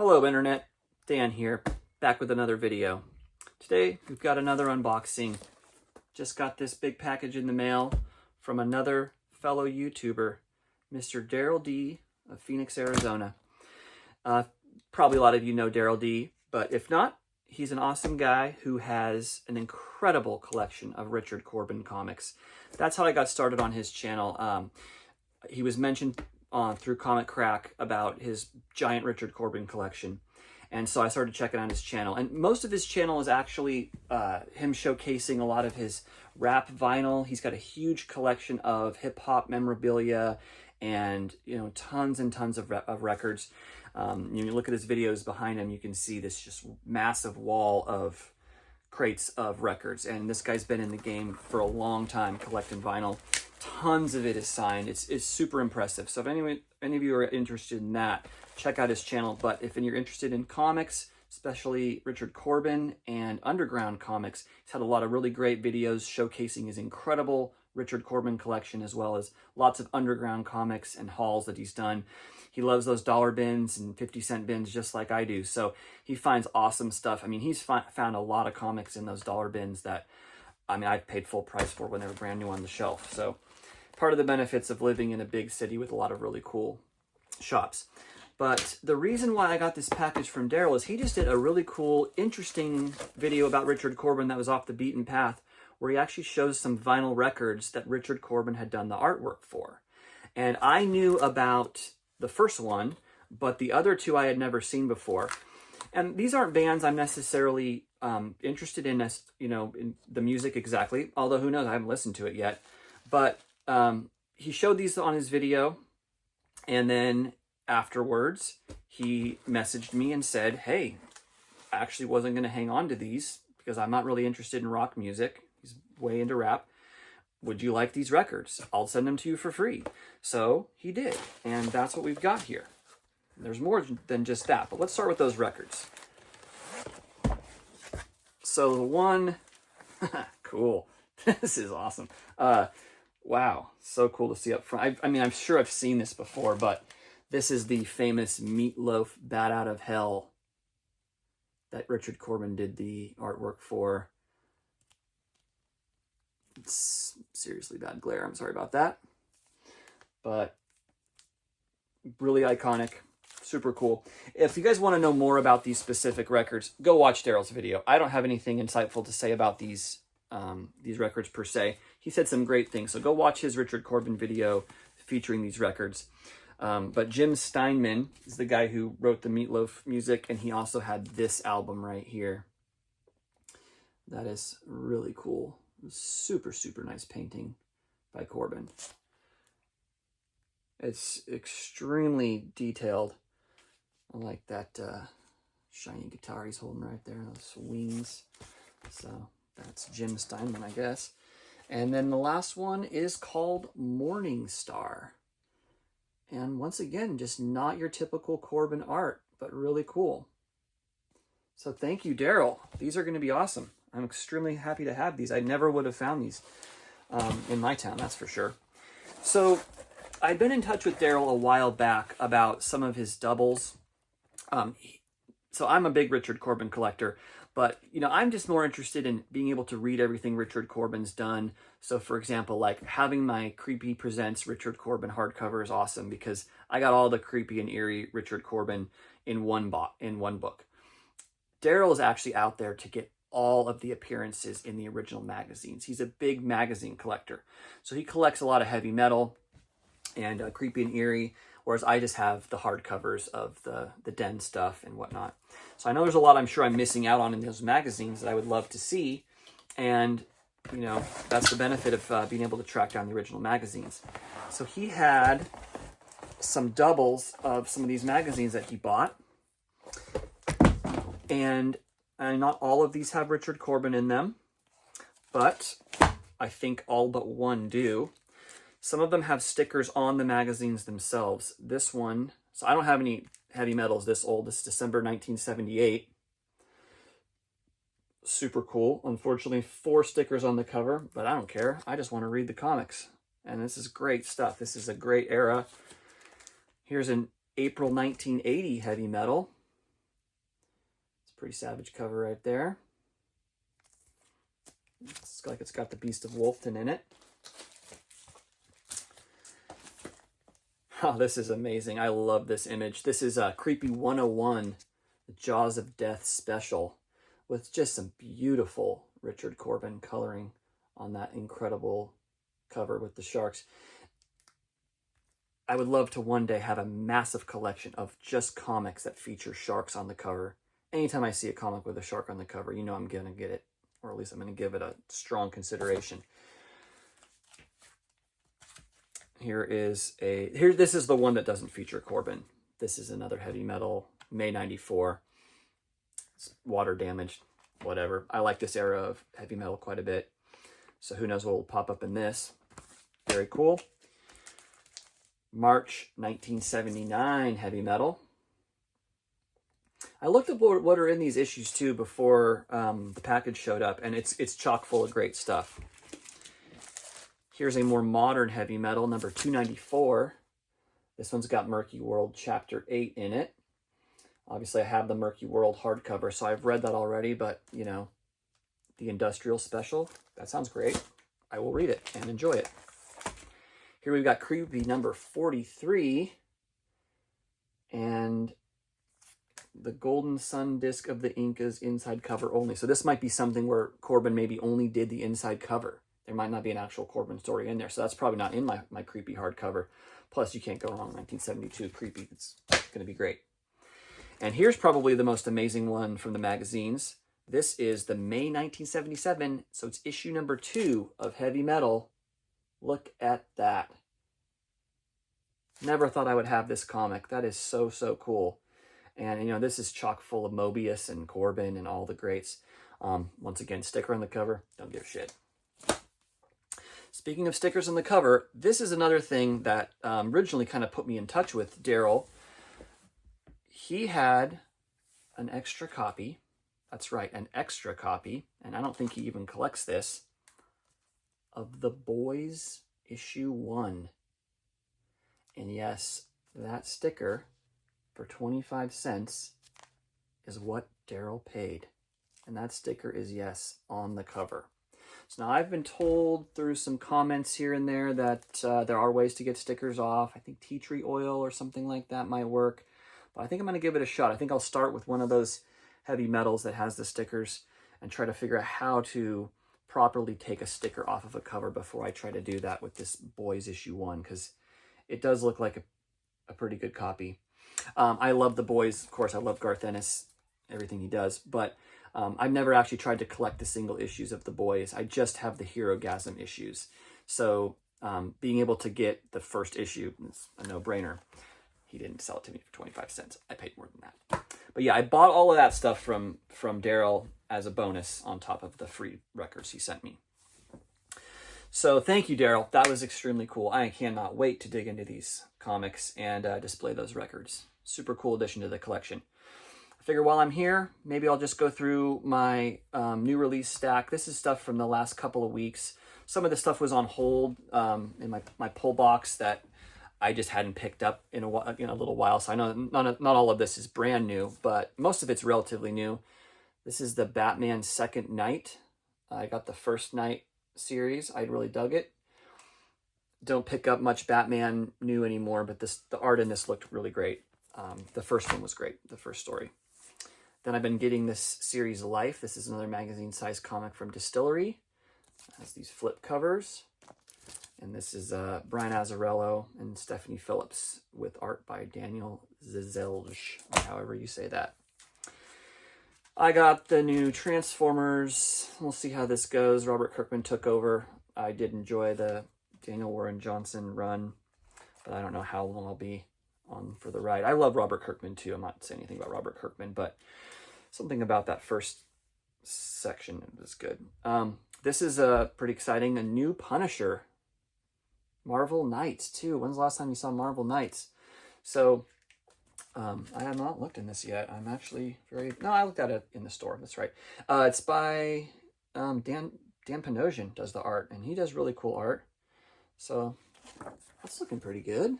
Hello Internet, Dan here, back with another video. Today we've got another unboxing. Just got this big package in the mail from another fellow YouTuber, Mr. Darrell D of Phoenix, Arizona. Probably a lot of you know Darrell D, but if not, he's an awesome guy who has an incredible collection of Richard Corbin comics. That's how I got started on his channel. He was mentioned through Comic Crack about his giant Richard Corbin collection. And so I started checking out his channel. And most of his channel is actually him showcasing a lot of his rap vinyl. He's got a huge collection of hip-hop memorabilia and, you know, tons and tons of records. You look at his videos behind him, you can see this just massive wall of crates of records. And this guy's been in the game for a long time collecting vinyl. Tons of it is signed. It's super impressive. So if any of you are interested in that, check out his channel. But if you're interested in comics, especially Richard Corbin and underground comics, he's had a lot of really great videos showcasing his incredible Richard Corbin collection, as well as lots of underground comics and hauls that he's done. He loves those dollar bins and 50-cent bins just like I do. So he finds awesome stuff. I mean, he's found a lot of comics in those dollar bins that, I mean, I've paid full price for when they were brand new on the shelf. So part of the benefits of living in a big city with a lot of really cool shops. But the reason why I got this package from Darrell is he just did a really cool, interesting video about Richard Corbin that was off the beaten path, where he actually shows some vinyl records that Richard Corbin had done the artwork for. And I knew about the first one, but the other two I had never seen before. And these aren't bands I'm necessarily interested in, you know, in the music exactly, although who knows, I haven't listened to it yet. But he showed these on his video, and then afterwards he messaged me and said, hey, I actually wasn't going to hang on to these because I'm not really interested in rock music. He's way into rap. Would you like these records? I'll send them to you for free. So he did, and that's what we've got here. There's more than just that, but let's start with those records. So the one, cool, this is awesome. Wow, so cool to see up front. I mean, I'm sure I've seen this before, but this is the famous Meatloaf Bat Out of Hell that Richard Corbin did the artwork for. It's seriously bad glare, I'm sorry about that. But really iconic, super cool. If you guys want to know more about these specific records, go watch Darrell's video. I don't have anything insightful to say about these records per se. He said some great things, so go watch his Richard Corbin video featuring these records. But Jim Steinman is the guy who wrote the Meatloaf music, and he also had this album right here. That is really cool. Super, super nice painting by Corbin. It's extremely detailed. I like that shiny guitar he's holding right there, those wings. So that's Jim Steinman, I guess. And then the last one is called Morning Star. And once again, just not your typical Corbin art, but really cool. So thank you, Darrell. These are going to be awesome. I'm extremely happy to have these. I never would have found these in my town, that's for sure. So I'd been in touch with Darrell a while back about some of his doubles. So I'm a big Richard Corbin collector, but, you know, I'm just more interested in being able to read everything Richard Corbin's done. So, for example, like having my Creepy Presents Richard Corbin hardcover is awesome because I got all the creepy and eerie Richard Corbin in one book. Darrell is actually out there to get all of the appearances in the original magazines. He's a big magazine collector. So he collects a lot of heavy metal and creepy and eerie, whereas I just have the hardcovers of the Den stuff and whatnot. So I know there's a lot I'm sure I'm missing out on in those magazines that I would love to see. And, you know, that's the benefit of being able to track down the original magazines. So he had some doubles of some of these magazines that he bought. And not all of these have Richard Corbin in them, but I think all but one do. Some of them have stickers on the magazines themselves. This one, so I don't have any heavy metals this old. This is December 1978. Super cool. Unfortunately, 4 stickers on the cover, but I don't care. I just want to read the comics. And this is great stuff. This is a great era. Here's an April 1980 heavy metal. Pretty savage cover right there. It's like it's got the Beast of Wolfton in it. Oh, this is amazing. I love this image. This is Creepy 101, the Jaws of Death special, with just some beautiful Richard Corbin coloring on that incredible cover with the sharks. I would love to one day have a massive collection of just comics that feature sharks on the cover. Anytime I see a comic with a shark on the cover, you know I'm going to get it, or at least I'm going to give it a strong consideration. This is the one that doesn't feature Corbin. This is another heavy metal, May 94. It's water damaged, whatever. I like this era of heavy metal quite a bit. So who knows what will pop up in this. Very cool. March 1979 heavy metal. I looked at what are in these issues too before the package showed up, and it's chock full of great stuff. Here's a more modern heavy metal, number 294. This one's got Murky World Chapter 8 in it. Obviously, I have the Murky World hardcover, so I've read that already, but, you know, the Industrial Special, that sounds great. I will read it and enjoy it. Here we've got Creepy number 43, and the Golden Sun Disc of the Incas inside cover only. So this might be something where Corbin maybe only did the inside cover. There might not be an actual Corbin story in there, so that's probably not in my Creepy hardcover. Plus, you can't go wrong. 1972 Creepy. It's going to be great. And here's probably the most amazing one from the magazines. This is the May 1977, so it's issue number 2 of Heavy Metal. Look at that. Never thought I would have this comic. That is so, so cool. And, you know, this is chock full of Mobius and Corbin and all the greats. Once again, sticker on the cover. Don't give a shit. Speaking of stickers on the cover, this is another thing that originally kind of put me in touch with Darrell. He had an extra copy. That's right, an extra copy. And I don't think he even collects this. Of The Boys issue 1. And yes, that sticker for 25 cents is what Darrell paid. And that sticker is, yes, on the cover. So now I've been told through some comments here and there that there are ways to get stickers off. I think tea tree oil or something like that might work. But I think I'm going to give it a shot. I think I'll start with one of those heavy metals that has the stickers and try to figure out how to properly take a sticker off of a cover before I try to do that with this Boys issue 1, because it does look like a pretty good copy. I love the Boys. Of course, I love Garth Ennis, everything he does, but I've never actually tried to collect the single issues of the Boys. I just have the Hero Gasm issues. So being able to get the first issue is a no-brainer. He didn't sell it to me for 25 cents. I paid more than that. But yeah, I bought all of that stuff from Darrell as a bonus on top of the free records he sent me. So thank you, Darrell. That was extremely cool. I cannot wait to dig into these comics and display those records. Super cool addition to the collection. I figure while I'm here, maybe I'll just go through my new release stack. This is stuff from the last couple of weeks. Some of the stuff was on hold in my pull box that I just hadn't picked up in a little while. So I know not all of this is brand new, but most of it's relatively new. This is the Batman Second Night. I got the First Night series. I really dug it. Don't pick up much Batman new anymore, but the art in this looked really great. The first one was great, the first story. Then I've been getting this series Life. This is another magazine-sized comic from Distillery. It has these flip covers. And this is Brian Azzarello and Stephanie Phillips with art by Daniel Zizelj, or however you say that. I got the new Transformers. We'll see how this goes. Robert Kirkman took over. I did enjoy the Daniel Warren Johnson run, but I don't know how long I'll be on for the ride. I love Robert Kirkman too. I'm not saying anything about Robert Kirkman, but something about that first section was good. This is pretty exciting. A new Punisher. Marvel Knights too. When's the last time you saw Marvel Knights? So I have not looked in this yet. I'm actually I looked at it in the store. That's right. It's by Dan Panosian does the art, and he does really cool art. So that's looking pretty good.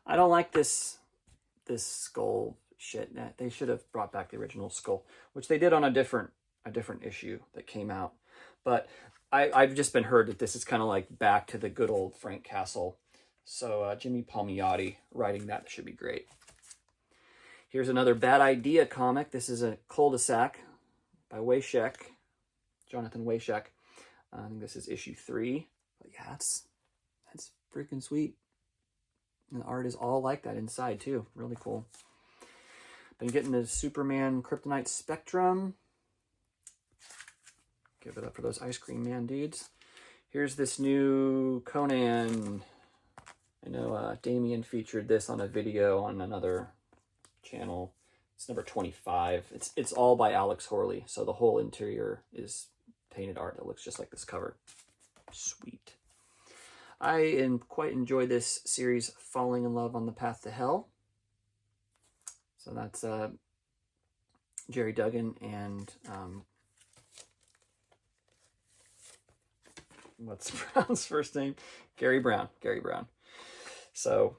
I don't like this skull shit, they should have brought back the original Skull, which they did on a different issue that came out. But I've just been heard that this is kind of like back to the good old Frank Castle. So Jimmy Palmiotti writing that should be great. Here's another Bad Idea comic. This is a cul-de-sac by Wayshek, Jonathan Wayshek. I think this is issue 3. But yeah, that's freaking sweet. And the art is all like that inside too. Really cool. Been getting the Superman Kryptonite Spectrum. Give it up for those Ice Cream Man dudes. Here's this new Conan. I know Damien featured this on a video on another channel. It's number 25. It's all by Alex Horley, so the whole interior is painted art that looks just like this cover. Sweet. I quite enjoy this series, Falling in Love on the Path to Hell. So that's Jerry Duggan and what's Brown's first name? Gary Brown. So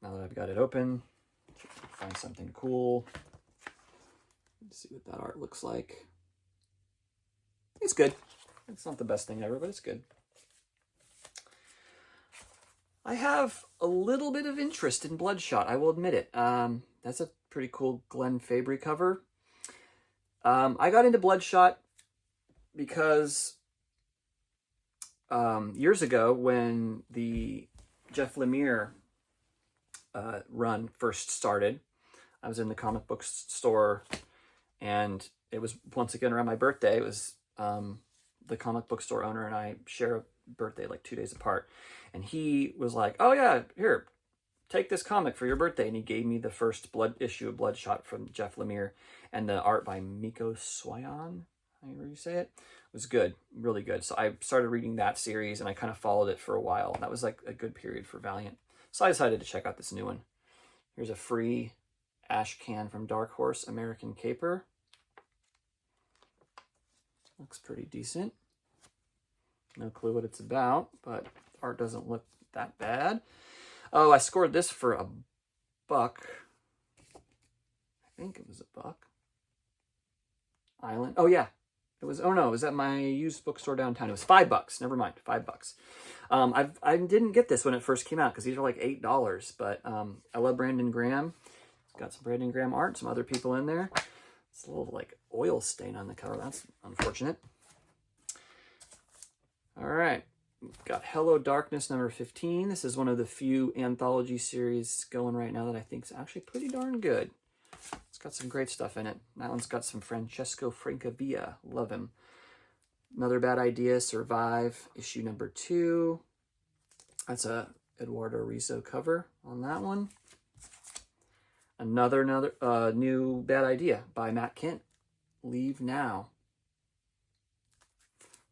now that I've got it open, find something cool. Let's see what that art looks like. It's good. It's not the best thing ever, but it's good. I have a little bit of interest in Bloodshot, I will admit it. That's a pretty cool Glenn Fabry cover. I got into Bloodshot because years ago when the Jeff Lemire run first started, I was in the comic book store, and it was once again around my birthday. It was the comic book store owner and I share a birthday like 2 days apart. And he was like, oh yeah, here, take this comic for your birthday. And he gave me the first issue of Bloodshot from Jeff Lemire, and the art by Miko Swayan, however you say it, was good, really good. So I started reading that series, and I kind of followed it for a while. That was like a good period for Valiant. So I decided to check out this new one. Here's a free ash can from Dark Horse, American Caper. Looks pretty decent. No clue what it's about, but art doesn't look that bad. Oh, I scored this for $1. I think it was $1. Island. Oh yeah, it was. Oh no, it was at my used bookstore downtown. It was $5. Never mind, $5. I didn't get this when it first came out because these are like $8. But I love Brandon Graham. It's got some Brandon Graham art, some other people in there. It's a little like oil stain on the cover. That's unfortunate. All right, we've got Hello Darkness number 15. This is one of the few anthology series going right now that I think is actually pretty darn good. It's got some great stuff in it. That one's got some Francesco Francavilla. Love him. Another Bad Idea, Survive, issue number 2. That's a Eduardo Rizzo cover on that one. Another new Bad Idea by Matt Kent, Leave Now.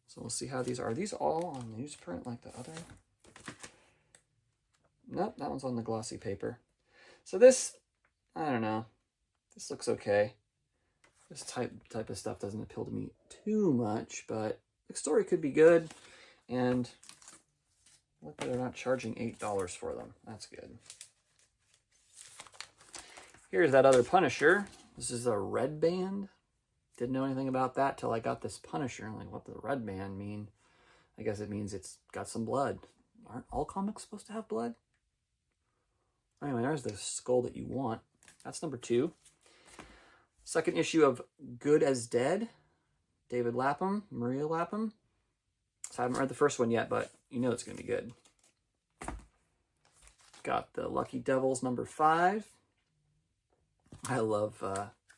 So we'll see how these are. Are these all on newsprint like the other? Nope, that one's on the glossy paper. So this, I don't know. This looks okay. This type of stuff doesn't appeal to me too much, but the story could be good. And look, they're not charging $8 for them. That's good. Here's that other Punisher. This is a red band. Didn't know anything about that till I got this Punisher. I'm like, what does the red band mean? I guess it means it's got some blood. Aren't all comics supposed to have blood? Anyway, there's the skull that you want. That's number 2. Second issue of Good as Dead. David Lapham, Maria Lapham. So I haven't read the first one yet, but you know it's going to be good. Got the Lucky Devils number 5. I love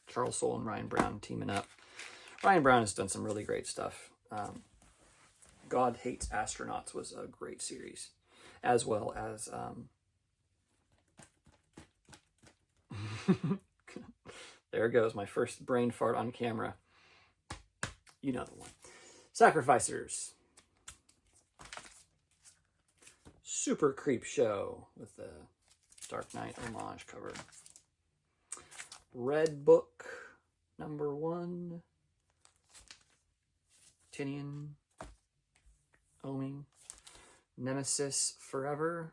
Charles Soule and Ryan Brown teaming up. Ryan Brown has done some really great stuff. God Hates Astronauts was a great series, as well as there goes my first brain fart on camera. You know the one. Sacrificers. Super Creep Show with the Dark Knight homage cover. Red Book number 1. Tinian. Oming. Nemesis Forever.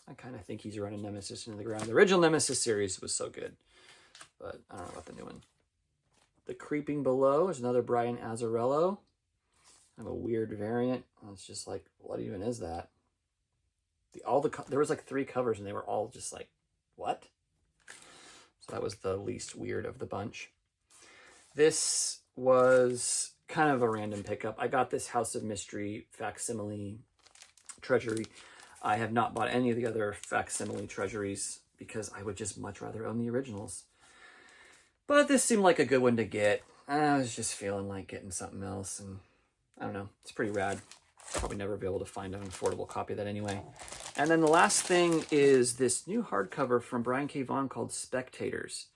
I kind of think he's running Nemesis into the ground. The original Nemesis series was so good, but I don't know about the new one. The Creeping Below is another Brian Azzarello. Kind of a weird variant. It's just like, what even is that? There was like 3 covers and they were all just like, what? So that was the least weird of the bunch. This was kind of a random pickup. I got this House of Mystery facsimile treasury. I have not bought any of the other facsimile treasuries because I would just much rather own the originals. But this seemed like a good one to get. I was just feeling like getting something else, and I don't know. It's pretty rad. Probably never be able to find an affordable copy of that anyway. And then the last thing is this new hardcover from Brian K. Vaughan called Spectators.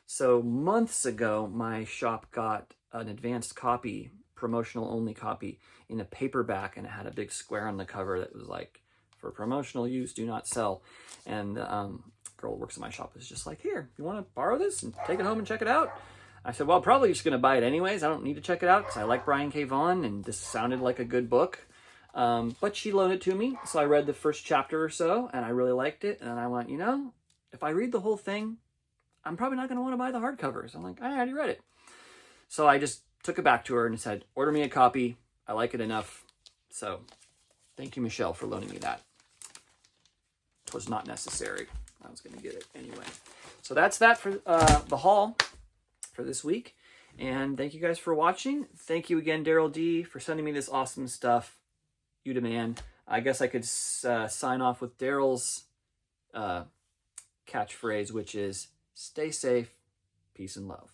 So months ago, my shop got an advanced copy, promotional only copy, in a paperback, and it had a big square on the cover that was like, for promotional use, do not sell. And the girl who works in my shop was just like, here, you want to borrow this and take it home and check it out? I said, well, probably just going to buy it anyways. I don't need to check it out because I like Brian K. Vaughan and this sounded like a good book. But she loaned it to me, so I read the first chapter or so, and I really liked it. And I went, you know, if I read the whole thing, I'm probably not going to want to buy the hardcover. So I'm like, I already read it. So I just took it back to her and said, order me a copy. I like it enough. So thank you, Michelle, for loaning me that. It was not necessary. I was going to get it anyway. So that's that for the haul for this week. And thank you guys for watching. Thank you again, Darrell D, for sending me this awesome stuff. You demand. I guess I could sign off with Darrell's catchphrase, which is stay safe, peace and love.